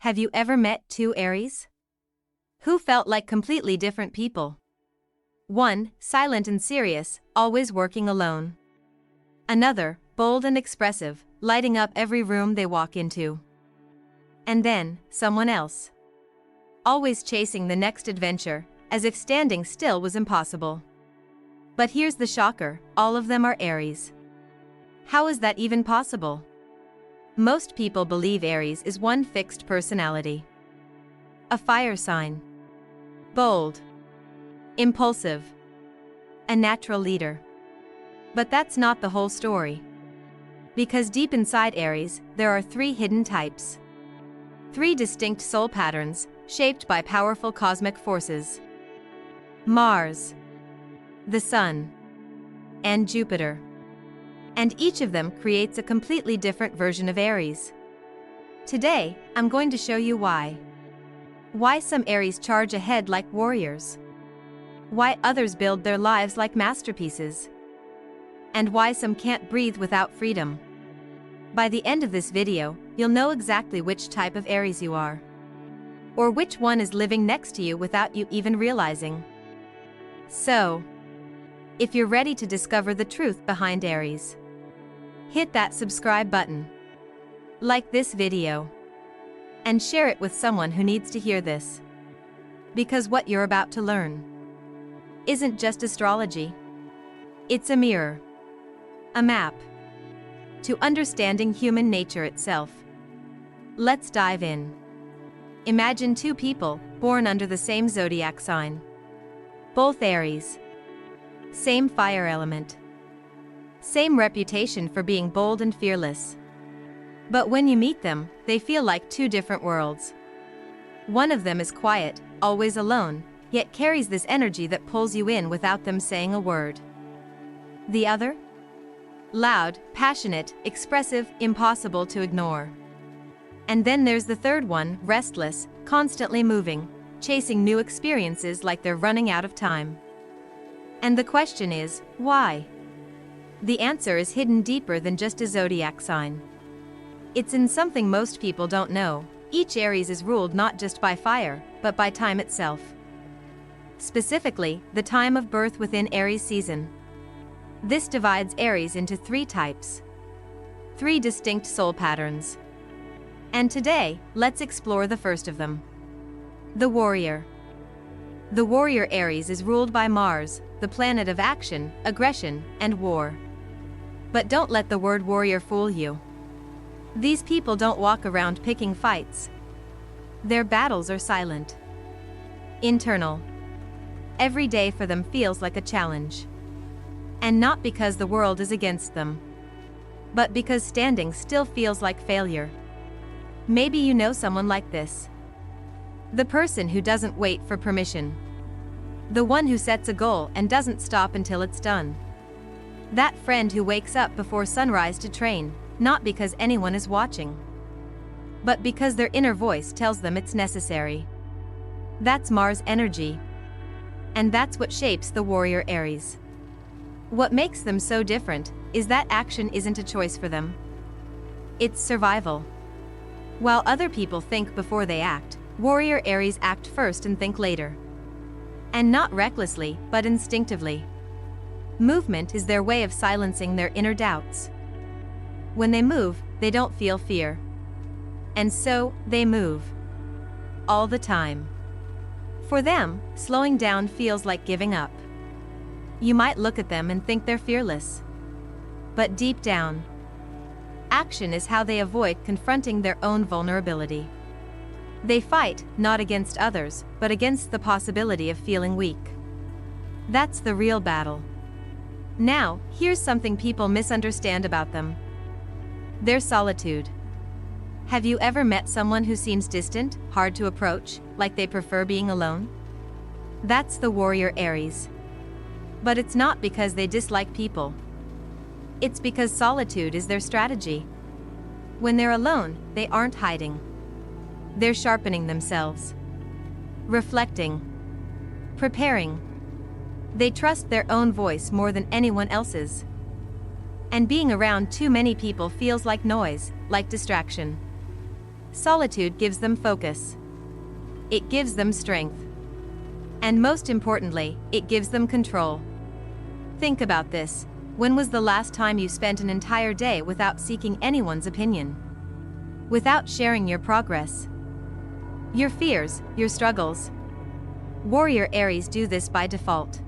Have you ever met two Aries who felt like completely different people? One, silent and serious, always working alone. Another, bold and expressive, lighting up every room they walk into. And then, someone else, always chasing the next adventure, as if standing still was impossible. But here's the shocker, all of them are Aries. How is that even possible? Most people believe Aries is one fixed personality. A fire sign. Bold. Impulsive. A natural leader. But that's not the whole story. Because deep inside Aries, there are three hidden types. Three distinct soul patterns, shaped by powerful cosmic forces. Mars, the Sun, and Jupiter. And each of them creates a completely different version of Aries. Today, I'm going to show you why. Why some Aries charge ahead like warriors. Why others build their lives like masterpieces. And why some can't breathe without freedom. By the end of this video, you'll know exactly which type of Aries you are. Or which one is living next to you without you even realizing. So, if you're ready to discover the truth behind Aries, hit that subscribe button, like this video, and share it with someone who needs to hear this. Because what you're about to learn isn't just astrology. It's a mirror, a map, to understanding human nature itself. Let's dive in. Imagine two people, born under the same zodiac sign. Both Aries. Same fire element. Same reputation for being bold and fearless. But when you meet them, they feel like two different worlds. One of them is quiet, always alone, yet carries this energy that pulls you in without them saying a word. The other? Loud, passionate, expressive, impossible to ignore. And then there's the third one, restless, constantly moving, chasing new experiences like they're running out of time. And the question is, why? The answer is hidden deeper than just a zodiac sign. It's in something most people don't know. Each Aries is ruled not just by fire, but by time itself. Specifically, the time of birth within Aries season. This divides Aries into three types. Three distinct soul patterns. And today, let's explore the first of them. The warrior. The warrior Aries is ruled by Mars, the planet of action, aggression, and war. But don't let the word warrior fool you. These people don't walk around picking fights. Their battles are silent. Internal. Every day for them feels like a challenge. And not because the world is against them, but because standing still feels like failure. Maybe you know someone like this. The person who doesn't wait for permission. The one who sets a goal and doesn't stop until it's done. That friend who wakes up before sunrise to train, not because anyone is watching, but because their inner voice tells them it's necessary. That's Mars energy. And that's what shapes the warrior Aries. What makes them so different is that action isn't a choice for them. It's survival. While other people think before they act, warrior Aries act first and think later. And not recklessly, but instinctively. Movement is their way of silencing their inner doubts. When they move, they don't feel fear. And so, they move. All the time. For them, slowing down feels like giving up. You might look at them and think they're fearless. But deep down, action is how they avoid confronting their own vulnerability. They fight, not against others, but against the possibility of feeling weak. That's the real battle. Now, here's something people misunderstand about them. Their solitude. Have you ever met someone who seems distant, hard to approach, like they prefer being alone? That's the warrior Aries. But it's not because they dislike people. It's because solitude is their strategy. When they're alone, they aren't hiding. They're sharpening themselves. Reflecting. Preparing. They trust their own voice more than anyone else's. And being around too many people feels like noise, like distraction. solitude gives them focus. It gives them strength. And most importantly, it gives them control. Think about this. When was the last time you spent an entire day without seeking anyone's opinion? Without sharing your progress? Your fears, your struggles? Warrior Aries do this by default.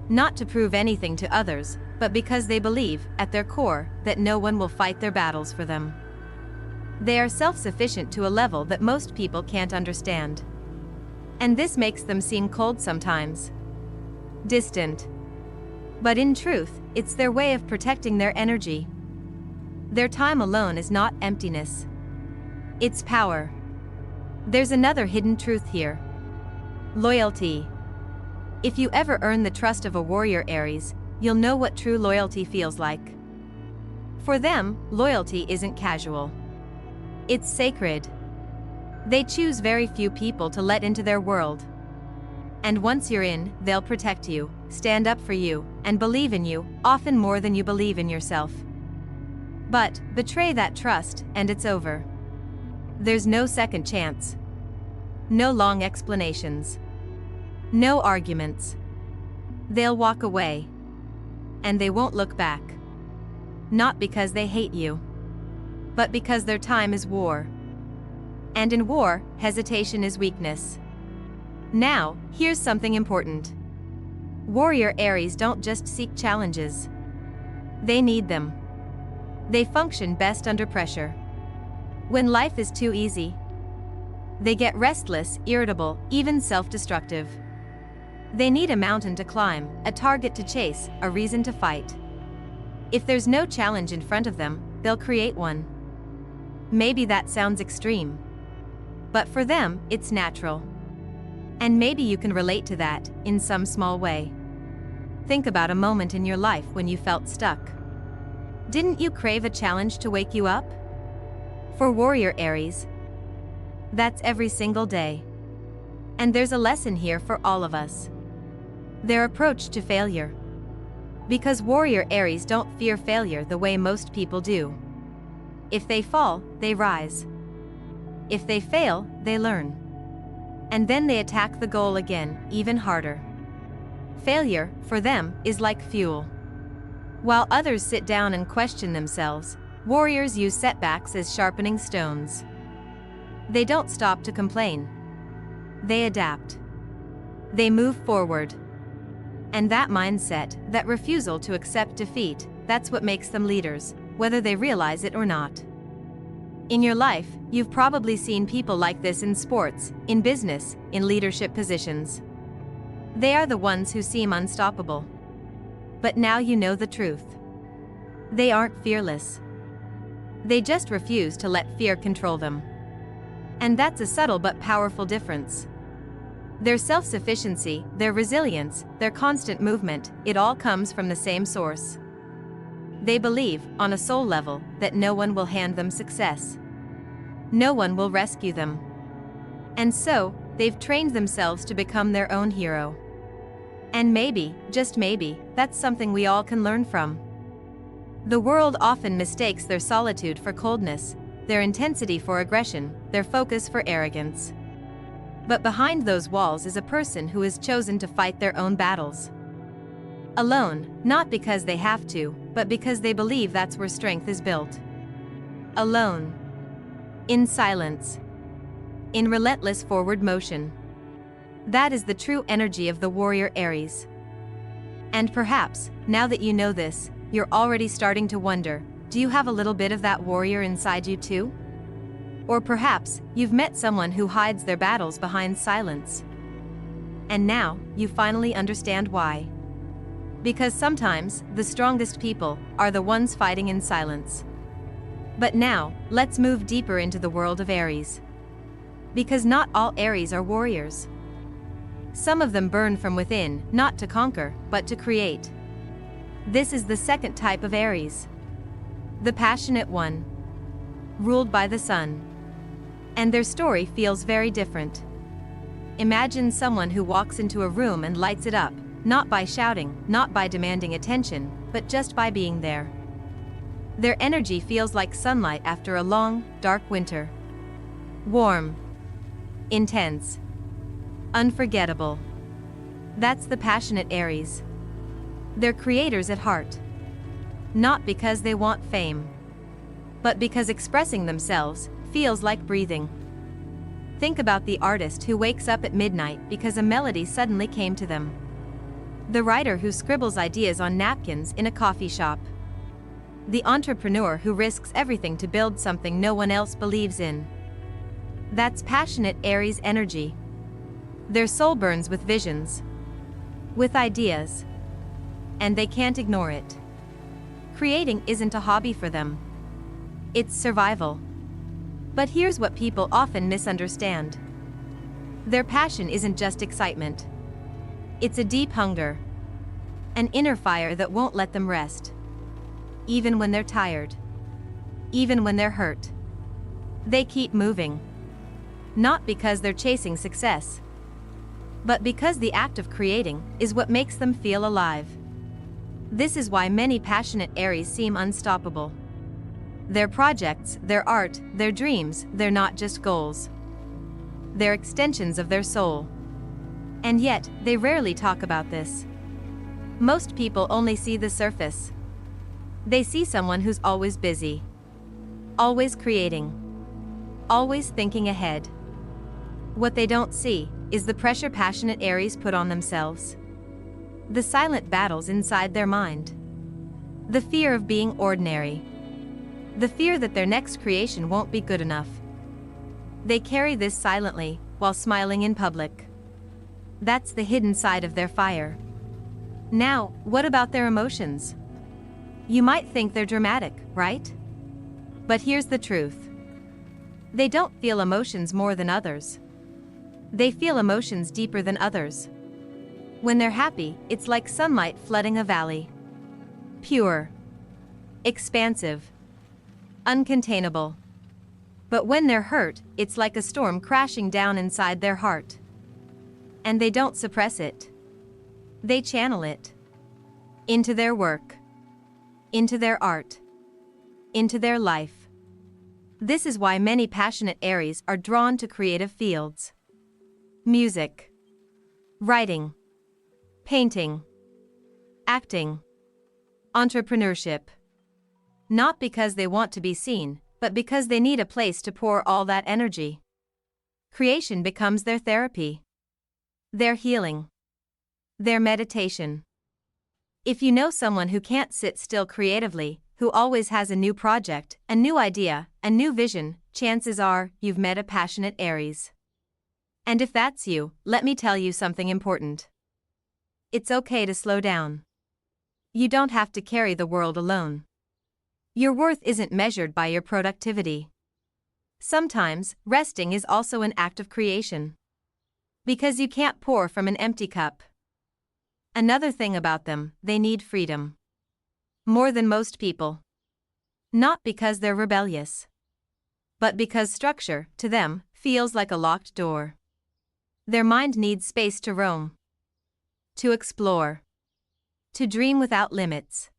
Not to prove anything to others, but because they believe, at their core, that no one will fight their battles for them. They are self-sufficient to a level that most people can't understand. And this makes them seem cold sometimes. Distant. But in truth, it's their way of protecting their energy. Their time alone is not emptiness. It's power. There's another hidden truth here. Loyalty. If you ever earn the trust of a warrior Aries, you'll know what true loyalty feels like. For them, loyalty isn't casual. It's sacred. They choose very few people to let into their world. And once you're in, they'll protect you, stand up for you, and believe in you, often more than you believe in yourself. But, betray that trust, and it's over. There's no second chance. No long explanations. No arguments. They'll walk away. And they won't look back. Not because they hate you, but because their time is war. And in war, hesitation is weakness. Now, here's something important. Warrior Aries don't just seek challenges. They need them. They function best under pressure. When life is too easy, they get restless, irritable, even self-destructive. They need a mountain to climb, a target to chase, a reason to fight. If there's no challenge in front of them, they'll create one. Maybe that sounds extreme. But for them, it's natural. And maybe you can relate to that, in some small way. Think about a moment in your life when you felt stuck. Didn't you crave a challenge to wake you up? For Warrior Aries, that's every single day. And there's a lesson here for all of us. Their approach to failure. Because Warrior Aries don't fear failure the way most people do. If they fall, they rise. If they fail, they learn. And then they attack the goal again, even harder. Failure, for them, is like fuel. While others sit down and question themselves, warriors use setbacks as sharpening stones. They don't stop to complain. They adapt. They move forward. And that mindset, that refusal to accept defeat, that's what makes them leaders, whether they realize it or not. In your life, you've probably seen people like this in sports, in business, in leadership positions. They are the ones who seem unstoppable. But now you know the truth. They aren't fearless. They just refuse to let fear control them. And that's a subtle but powerful difference. Their self-sufficiency, their resilience, their constant movement, it all comes from the same source. They believe, on a soul level, that no one will hand them success. No one will rescue them. And so, they've trained themselves to become their own hero. And maybe, just maybe, that's something we all can learn from. The world often mistakes their solitude for coldness, their intensity for aggression, their focus for arrogance. But behind those walls is a person who has chosen to fight their own battles. Alone, not because they have to, but because they believe that's where strength is built. Alone. In silence. In relentless forward motion. That is the true energy of the Warrior Aries. And perhaps, now that you know this, you're already starting to wonder, do you have a little bit of that warrior inside you too? Or perhaps, you've met someone who hides their battles behind silence. And now, you finally understand why. Because sometimes, the strongest people are the ones fighting in silence. But now, let's move deeper into the world of Aries. Because not all Aries are warriors. Some of them burn from within, not to conquer, but to create. This is the second type of Aries. The passionate one. Ruled by the sun. And their story feels very different. Imagine someone who walks into a room and lights it up, not by shouting, not by demanding attention, but just by being there. Their energy feels like sunlight after a long, dark winter. Warm. Intense. Unforgettable. That's the passionate Aries. They're creators at heart. Not because they want fame, but because expressing themselves feels like breathing. Think about the artist who wakes up at midnight because a melody suddenly came to them. The writer who scribbles ideas on napkins in a coffee shop. The entrepreneur who risks everything to build something no one else believes in. That's passionate Aries energy. Their soul burns with visions, with ideas, and they can't ignore it. Creating isn't a hobby for them. It's survival. But here's what people often misunderstand. Their passion isn't just excitement. It's a deep hunger. An inner fire that won't let them rest. Even when they're tired. Even when they're hurt. They keep moving. Not because they're chasing success, but because the act of creating is what makes them feel alive. This is why many passionate Aries seem unstoppable. Their projects, their art, their dreams, they're not just goals. They're extensions of their soul. And yet, they rarely talk about this. Most people only see the surface. They see someone who's always busy. Always creating. Always thinking ahead. What they don't see is the pressure passionate Aries put on themselves. The silent battles inside their mind. The fear of being ordinary. The fear that their next creation won't be good enough. They carry this silently, while smiling in public. That's the hidden side of their fire. Now, what about their emotions? You might think they're dramatic, right? But here's the truth. They don't feel emotions more than others. They feel emotions deeper than others. When they're happy, it's like sunlight flooding a valley. Pure. Expansive. Uncontainable. But when they're hurt, it's like a storm crashing down inside their heart. And they don't suppress it. They channel it. Into their work. Into their art. Into their life. This is why many passionate Aries are drawn to creative fields. Music. Writing. Painting. Acting. Entrepreneurship. Not because they want to be seen, but because they need a place to pour all that energy. Creation becomes their therapy. Their healing. Their meditation. If you know someone who can't sit still creatively, who always has a new project, a new idea, a new vision, chances are you've met a passionate Aries. And if that's you, let me tell you something important. It's okay to slow down. You don't have to carry the world alone. Your worth isn't measured by your productivity. Sometimes, resting is also an act of creation. Because you can't pour from an empty cup. Another thing about them, they need freedom. More than most people. Not because they're rebellious. But because structure, to them, feels like a locked door. Their mind needs space to roam. To explore. To dream without limits.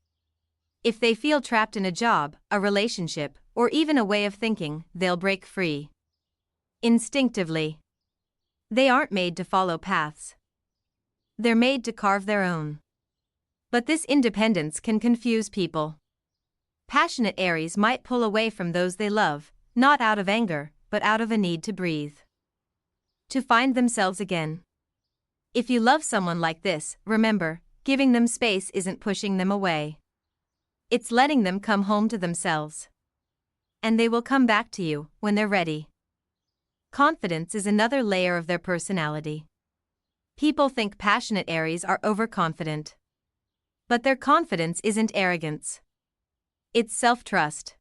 If they feel trapped in a job, a relationship, or even a way of thinking, they'll break free. Instinctively. They aren't made to follow paths. They're made to carve their own. But this independence can confuse people. Passionate Aries might pull away from those they love, not out of anger, but out of a need to breathe. To find themselves again. If you love someone like this, remember, giving them space isn't pushing them away. It's letting them come home to themselves. And they will come back to you when they're ready. Confidence is another layer of their personality. People think passionate Aries are overconfident. But their confidence isn't arrogance. It's self-trust.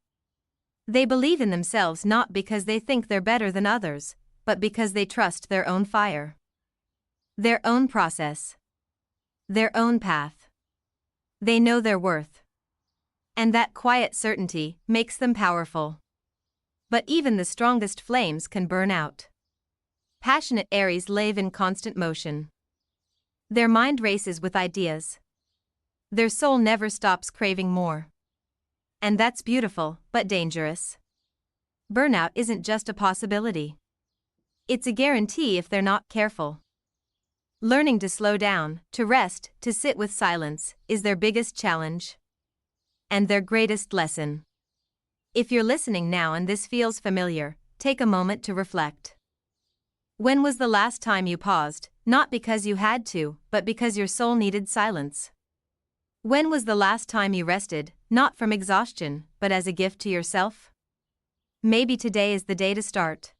They believe in themselves not because they think they're better than others, but because they trust their own fire. Their own process. Their own path. They know their worth. And that quiet certainty makes them powerful. But even the strongest flames can burn out. Passionate Aries live in constant motion. Their mind races with ideas. Their soul never stops craving more. And that's beautiful, but dangerous. Burnout isn't just a possibility. It's a guarantee if they're not careful. Learning to slow down, to rest, to sit with silence, is their biggest challenge. And their greatest lesson. If you're listening now and this feels familiar, take a moment to reflect. When was the last time you paused, not because you had to, but because your soul needed silence? When was the last time you rested, not from exhaustion, but as a gift to yourself? Maybe today is the day to start.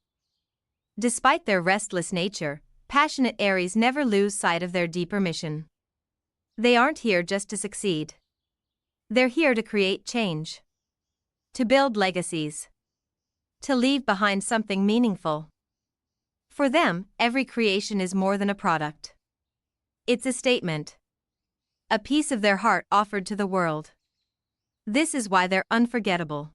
Despite their restless nature, passionate Aries never lose sight of their deeper mission. They aren't here just to succeed. They're here to create change. To build legacies. To leave behind something meaningful. For them, every creation is more than a product. It's a statement. A piece of their heart offered to the world. This is why they're unforgettable.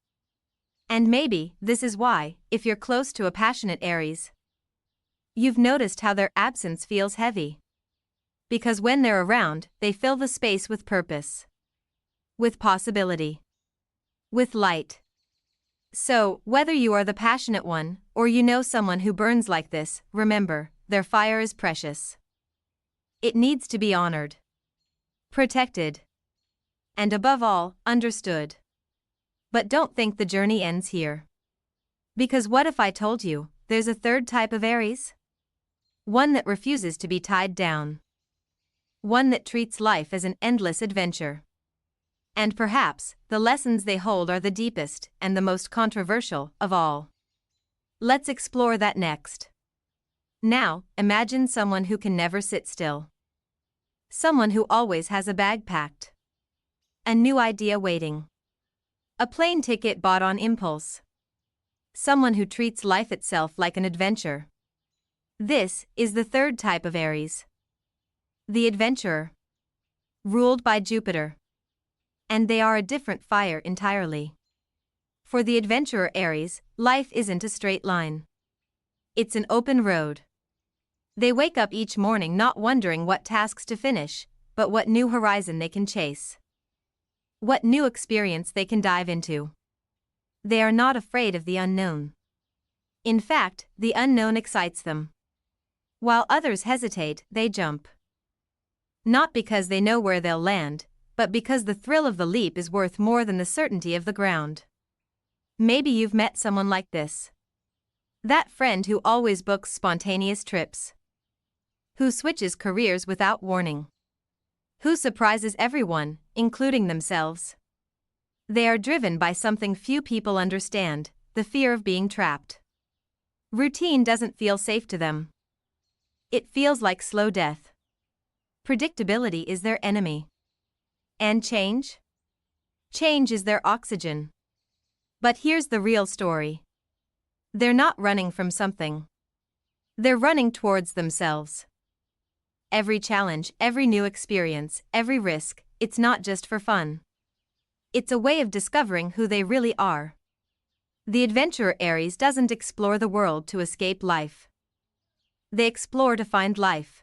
And maybe this is why, if you're close to a passionate Aries, you've noticed how their absence feels heavy. Because when they're around, they fill the space with purpose. With possibility. With light. So, whether you are the passionate one, or you know someone who burns like this, remember, their fire is precious. It needs to be honored. Protected. And above all, understood. But don't think the journey ends here. Because what if I told you, there's a third type of Aries? One that refuses to be tied down. One that treats life as an endless adventure. And perhaps, the lessons they hold are the deepest and the most controversial of all. Let's explore that next. Now, imagine someone who can never sit still. Someone who always has a bag packed. A new idea waiting. A plane ticket bought on impulse. Someone who treats life itself like an adventure. This is the third type of Aries. The adventurer. Ruled by Jupiter. And they are a different fire entirely. For the adventurer Aries, life isn't a straight line. It's an open road. They wake up each morning not wondering what tasks to finish, but what new horizon they can chase. What new experience they can dive into. They are not afraid of the unknown. In fact, the unknown excites them. While others hesitate, they jump. Not because they know where they'll land, but because the thrill of the leap is worth more than the certainty of the ground. Maybe you've met someone like this. That friend who always books spontaneous trips. Who switches careers without warning. Who surprises everyone, including themselves. They are driven by something few people understand, the fear of being trapped. Routine doesn't feel safe to them. It feels like slow death. Predictability is their enemy. And change? Change is their oxygen. But here's the real story. They're not running from something. They're running towards themselves. Every challenge, every new experience, every risk, it's not just for fun. It's a way of discovering who they really are. The adventurer Aries doesn't explore the world to escape life. They explore to find life.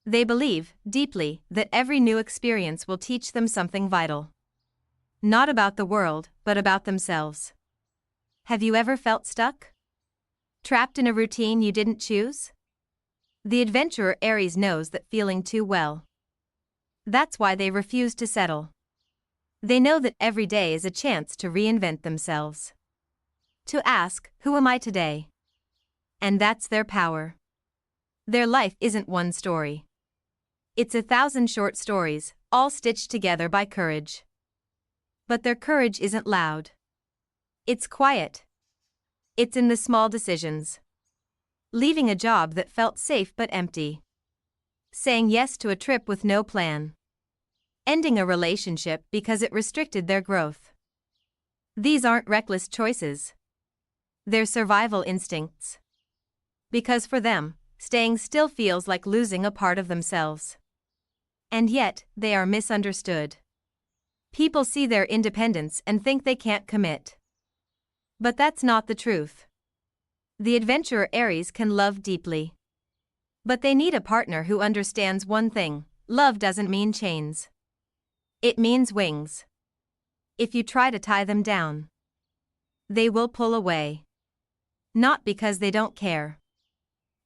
They believe, deeply, that every new experience will teach them something vital. Not about the world, but about themselves. Have you ever felt stuck? Trapped in a routine you didn't choose? The adventurer Aries knows that feeling too well. That's why they refuse to settle. They know that every day is a chance to reinvent themselves. To ask, who am I today? And that's their power. Their life isn't one story. It's 1,000 short stories, all stitched together by courage. But their courage isn't loud. It's quiet. It's in the small decisions. Leaving a job that felt safe but empty. Saying yes to a trip with no plan. Ending a relationship because it restricted their growth. These aren't reckless choices. They're survival instincts. Because for them, staying still feels like losing a part of themselves. And yet, they are misunderstood. People see their independence and think they can't commit. But that's not the truth. The adventurer Aries can love deeply. But they need a partner who understands one thing: love doesn't mean chains. It means wings. If you try to tie them down, They will pull away. Not because they don't care,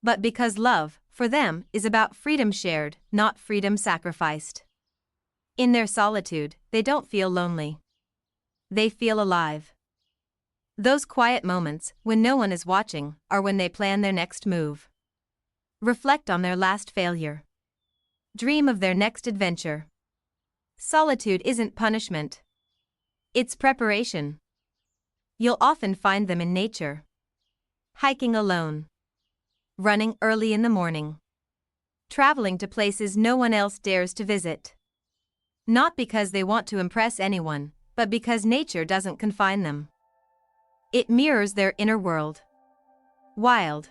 but because love, for them, is about freedom shared, not freedom sacrificed. In their solitude, they don't feel lonely. They feel alive. Those quiet moments, when no one is watching, are when they plan their next move. Reflect on their last failure. Dream of their next adventure. Solitude isn't punishment. It's preparation. You'll often find them in nature. Hiking alone. Running early in the morning. Traveling to places no one else dares to visit. Not because they want to impress anyone, but because nature doesn't confine them. It mirrors their inner world. Wild.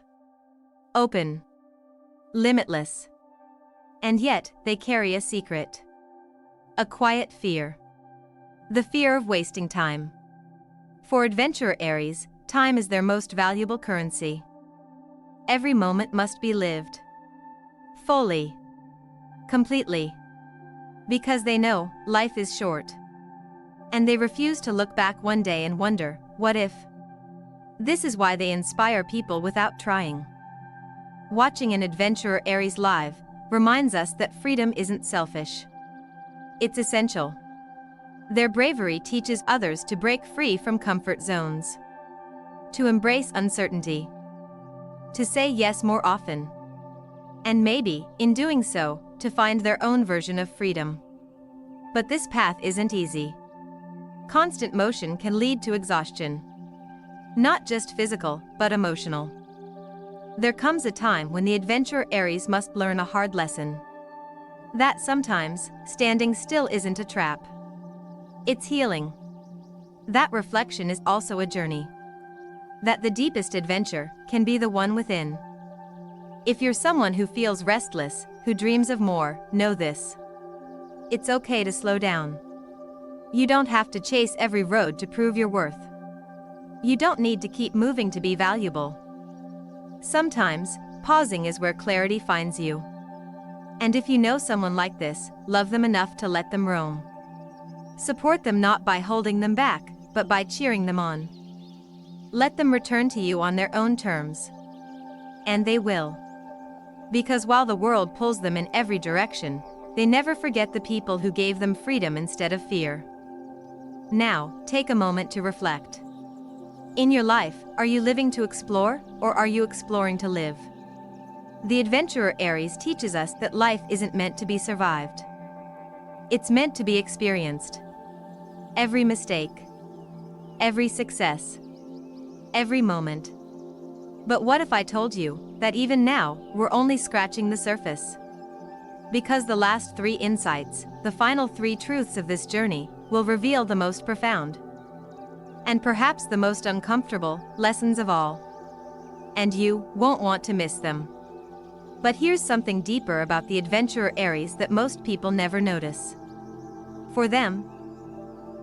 Open. Limitless. And yet, they carry a secret. A quiet fear. The fear of wasting time. For adventurer Aries, time is their most valuable currency. Every moment must be lived. Fully. Completely. Because they know, life is short. And they refuse to look back one day and wonder, what if? This is why they inspire people without trying. Watching an adventurer Aries live reminds us that freedom isn't selfish. It's essential. Their bravery teaches others to break free from comfort zones. To embrace uncertainty. To say yes more often. And maybe, in doing so, to find their own version of freedom. But this path isn't easy. Constant motion can lead to exhaustion. Not just physical, but emotional. There comes a time when the adventurer Aries must learn a hard lesson. That sometimes, standing still isn't a trap. It's healing. That reflection is also a journey. That the deepest adventure can be the one within. If you're someone who feels restless, who dreams of more, know this. It's okay to slow down. You don't have to chase every road to prove your worth. You don't need to keep moving to be valuable. Sometimes, pausing is where clarity finds you. And if you know someone like this, love them enough to let them roam. Support them not by holding them back, but by cheering them on. Let them return to you on their own terms. And they will. Because while the world pulls them in every direction, they never forget the people who gave them freedom instead of fear. Now, take a moment to reflect. In your life, are you living to explore, or are you exploring to live? The adventurer Aries teaches us that life isn't meant to be survived. It's meant to be experienced. Every mistake. Every success. Every moment. But what if I told you that even now, we're only scratching the surface? Because the last 3 insights, the final 3 truths of this journey, will reveal the most profound and perhaps the most uncomfortable lessons of all. And you won't want to miss them. But here's something deeper about the adventurer Aries that most people never notice. For them,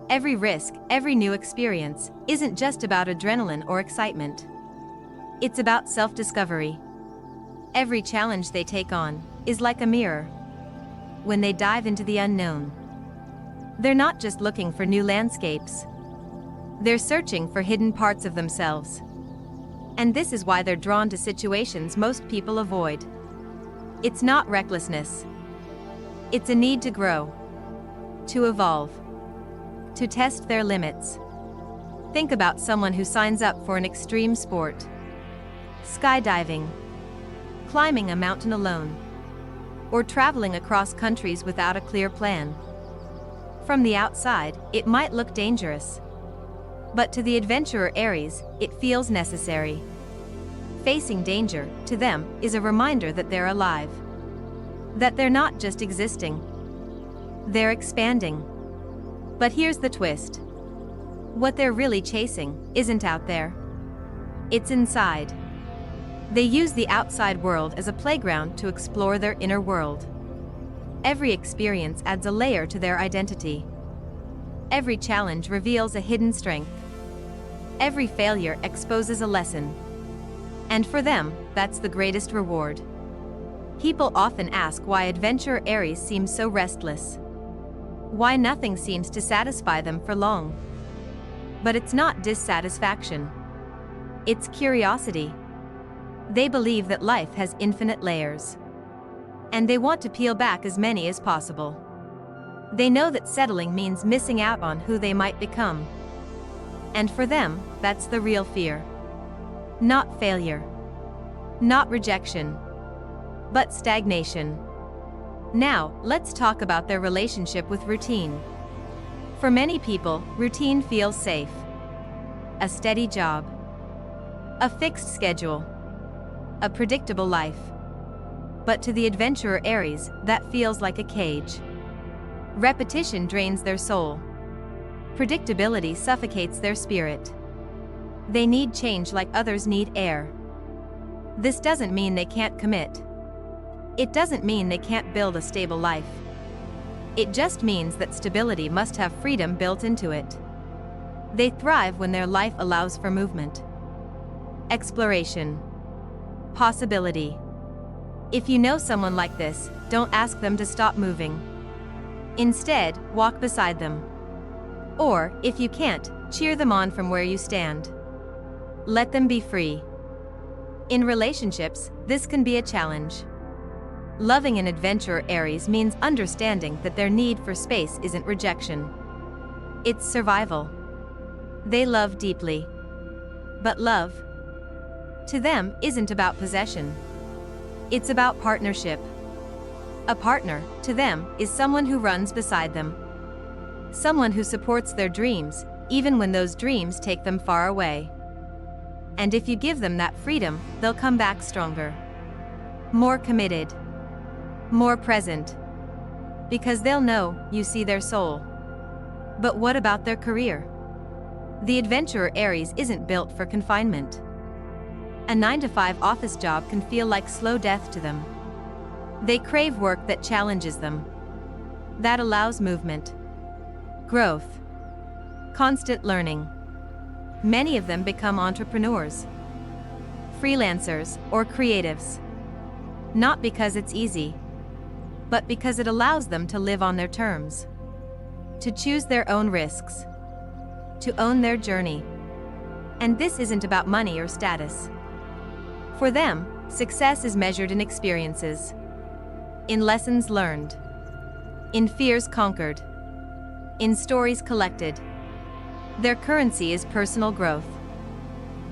every risk, every new experience, isn't just about adrenaline or excitement. It's about self-discovery. Every challenge they take on is like a mirror. When they dive into the unknown, they're not just looking for new landscapes. They're searching for hidden parts of themselves. And this is why they're drawn to situations most people avoid. It's not recklessness. It's a need to grow, to evolve, to test their limits. Think about someone who signs up for an extreme sport. Skydiving, climbing a mountain alone, or traveling across countries without a clear plan. From the outside, it might look dangerous. But to the adventurer Aries, it feels necessary. Facing danger, to them, is a reminder that they're alive. That they're not just existing. They're expanding. But here's the twist. What they're really chasing isn't out there. It's inside. They use the outside world as a playground to explore their inner world. Every experience adds a layer to their identity. Every challenge reveals a hidden strength. Every failure exposes a lesson. And for them, that's the greatest reward. People often ask why adventurer Aries seems so restless. Why nothing seems to satisfy them for long. But it's not dissatisfaction. It's curiosity. They believe that life has infinite layers. And they want to peel back as many as possible. They know that settling means missing out on who they might become. And for them, that's the real fear. Not failure. Not rejection. But stagnation. Now, let's talk about their relationship with routine. For many people, routine feels safe. A steady job. A fixed schedule. A predictable life. But to the adventurer Aries, that feels like a cage. Repetition drains their soul. Predictability suffocates their spirit. They need change like others need air. This doesn't mean they can't commit. It doesn't mean they can't build a stable life. It just means that stability must have freedom built into it. They thrive when their life allows for movement. Exploration. Possibility. If you know someone like this, don't ask them to stop moving. Instead, walk beside them. Or, if you can't, cheer them on from where you stand. Let them be free. In relationships, this can be a challenge. Loving an adventurer Aries means understanding that their need for space isn't rejection. It's survival. They love deeply. But love, to them, isn't about possession. It's about partnership. A partner, to them, is someone who runs beside them. Someone who supports their dreams, even when those dreams take them far away. And if you give them that freedom, they'll come back stronger. More committed. More present. Because they'll know you see their soul. But what about their career? The adventurer Aries isn't built for confinement. A 9-to-5 office job can feel like slow death to them. They crave work that challenges them. That allows movement. Growth. Constant learning. Many of them become entrepreneurs. Freelancers or creatives. Not because it's easy, but because it allows them to live on their terms. To choose their own risks. To own their journey. And this isn't about money or status. For them, success is measured in experiences. In lessons learned. In fears conquered. In stories collected. Their currency is personal growth.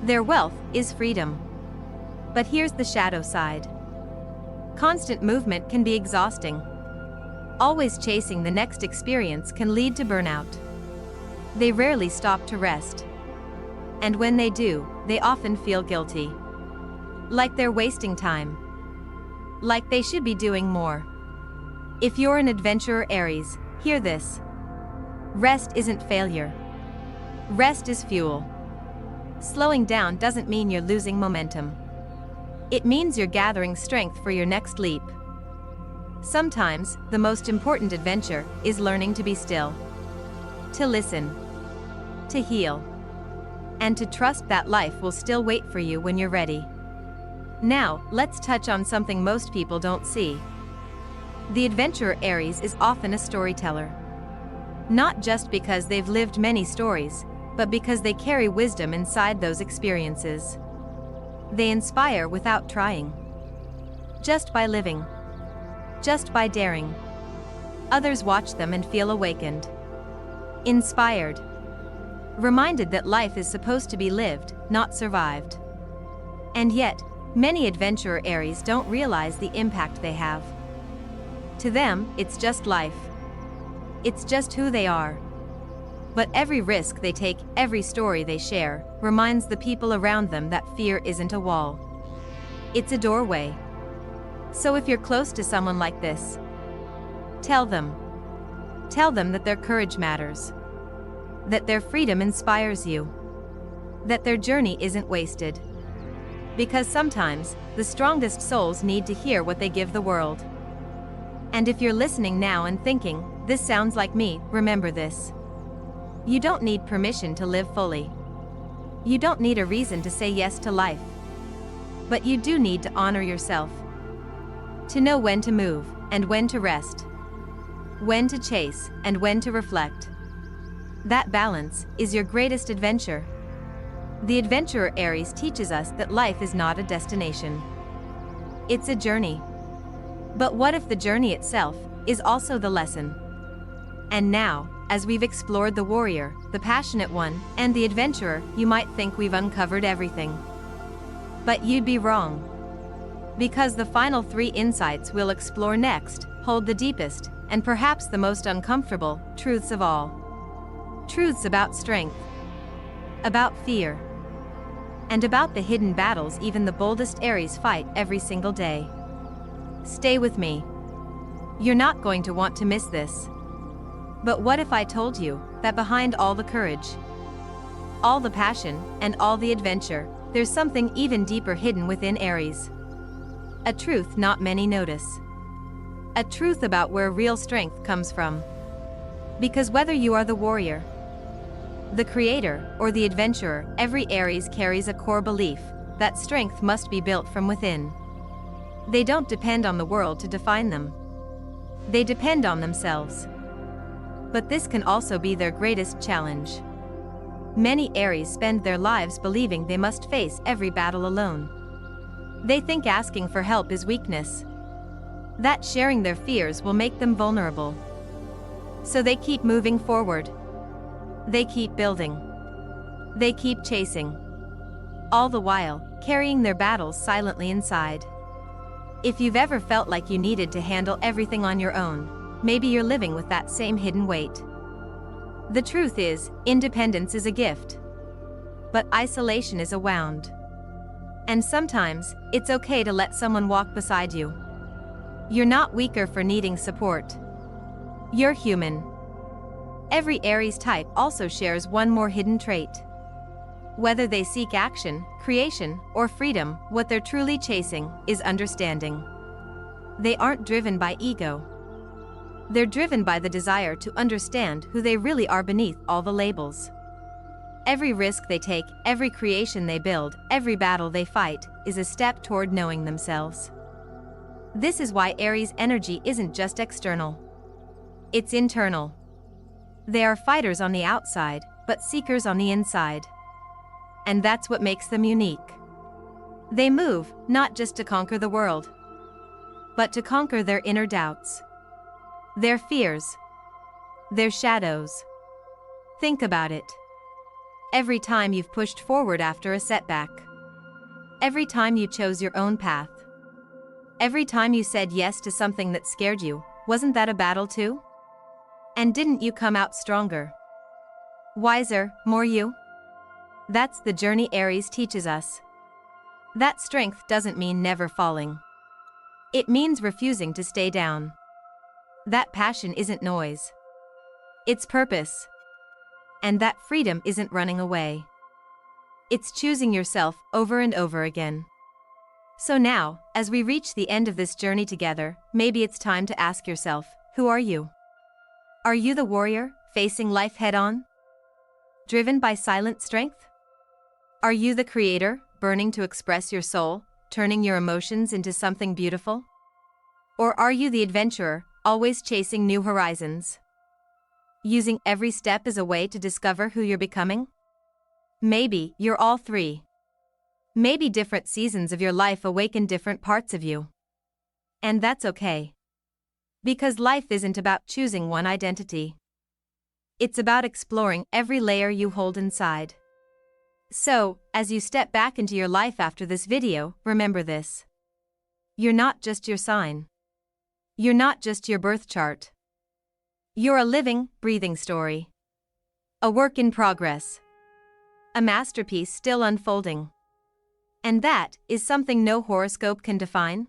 Their wealth is freedom. But here's the shadow side. Constant movement can be exhausting. Always chasing the next experience can lead to burnout. They rarely stop to rest. And when they do, they often feel guilty. Like they're wasting time. Like they should be doing more. If you're an adventurer Aries, hear this. Rest isn't failure. Rest is fuel. Slowing down doesn't mean you're losing momentum. It means you're gathering strength for your next leap. Sometimes, the most important adventure is learning to be still. To listen. To heal. And to trust that life will still wait for you when you're ready. Now, let's touch on something most people don't see. The adventurer Aries is often a storyteller. Not just because they've lived many stories, but because they carry wisdom inside those experiences. They inspire without trying. Just by living. Just by daring. Others watch them and feel awakened. Inspired. Reminded that life is supposed to be lived, not survived. And yet, many adventurer Aries don't realize the impact they have. To them, it's just life. It's just who they are. But every risk they take, every story they share, reminds the people around them that fear isn't a wall. It's a doorway. So if you're close to someone like this, tell them. Tell them that their courage matters. That their freedom inspires you. That their journey isn't wasted. Because sometimes, the strongest souls need to hear what they give the world. And if you're listening now and thinking, this sounds like me, remember this. You don't need permission to live fully. You don't need a reason to say yes to life. But you do need to honor yourself. To know when to move, and when to rest. When to chase, and when to reflect. That balance is your greatest adventure. The adventurer Aries teaches us that life is not a destination. It's a journey. But what if the journey itself is also the lesson? And now, as we've explored the warrior, the passionate one, and the adventurer, you might think we've uncovered everything. But you'd be wrong. Because the final 3 insights we'll explore next hold the deepest, and perhaps the most uncomfortable, truths of all. Truths about strength, about fear, and about the hidden battles even the boldest Aries fight every single day. Stay with me. You're not going to want to miss this. But what if I told you that behind all the courage, all the passion, and all the adventure, there's something even deeper hidden within Aries? A truth not many notice. A truth about where real strength comes from. Because whether you are the warrior, the creator, or the adventurer, every Aries carries a core belief that strength must be built from within. They don't depend on the world to define them. They depend on themselves. But this can also be their greatest challenge. Many Aries spend their lives believing they must face every battle alone. They think asking for help is weakness. That sharing their fears will make them vulnerable. So they keep moving forward. They keep building. They keep chasing. All the while, carrying their battles silently inside. If you've ever felt like you needed to handle everything on your own, maybe you're living with that same hidden weight. The truth is, independence is a gift. But isolation is a wound. And sometimes, it's okay to let someone walk beside you. You're not weaker for needing support. You're human. Every Aries type also shares one more hidden trait. Whether they seek action, creation, or freedom, what they're truly chasing is understanding. They aren't driven by ego. They're driven by the desire to understand who they really are beneath all the labels. Every risk they take, every creation they build, every battle they fight, is a step toward knowing themselves. This is why Aries' energy isn't just external. It's internal. They are fighters on the outside, but seekers on the inside. And that's what makes them unique. They move, not just to conquer the world, but to conquer their inner doubts, their fears, their shadows. Think about it. Every time you've pushed forward after a setback. Every time you chose your own path. Every time you said yes to something that scared you, wasn't that a battle too? And didn't you come out stronger? Wiser, more you? That's the journey Aries teaches us. That strength doesn't mean never falling. It means refusing to stay down. That passion isn't noise. It's purpose. And that freedom isn't running away. It's choosing yourself over and over again. So now, as we reach the end of this journey together, maybe it's time to ask yourself, who are you? Are you the warrior, facing life head-on? Driven by silent strength? Are you the creator, burning to express your soul, turning your emotions into something beautiful? Or are you the adventurer, always chasing new horizons? Using every step as a way to discover who you're becoming? Maybe you're all three. Maybe different seasons of your life awaken different parts of you. And that's okay. Because life isn't about choosing one identity. It's about exploring every layer you hold inside. So, as you step back into your life after this video, remember this. You're not just your sign. You're not just your birth chart. You're a living, breathing story. A work in progress. A masterpiece still unfolding. And that is something no horoscope can define.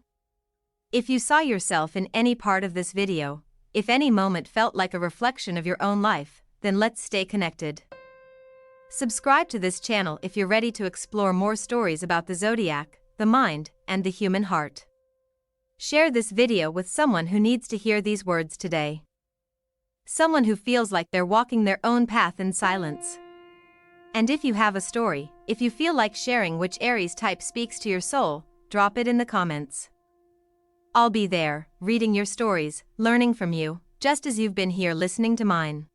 If you saw yourself in any part of this video, if any moment felt like a reflection of your own life, then let's stay connected. Subscribe to this channel if you're ready to explore more stories about the zodiac, the mind, and the human heart. Share this video with someone who needs to hear these words today. Someone who feels like they're walking their own path in silence. And if you have a story, if you feel like sharing which Aries type speaks to your soul, drop it in the comments. I'll be there, reading your stories, learning from you, just as you've been here listening to mine.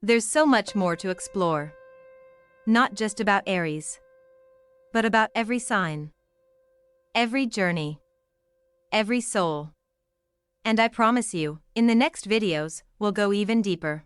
There's so much more to explore. Not just about Aries, but about every sign, every journey, every soul. And I promise you, in the next videos, we'll go even deeper.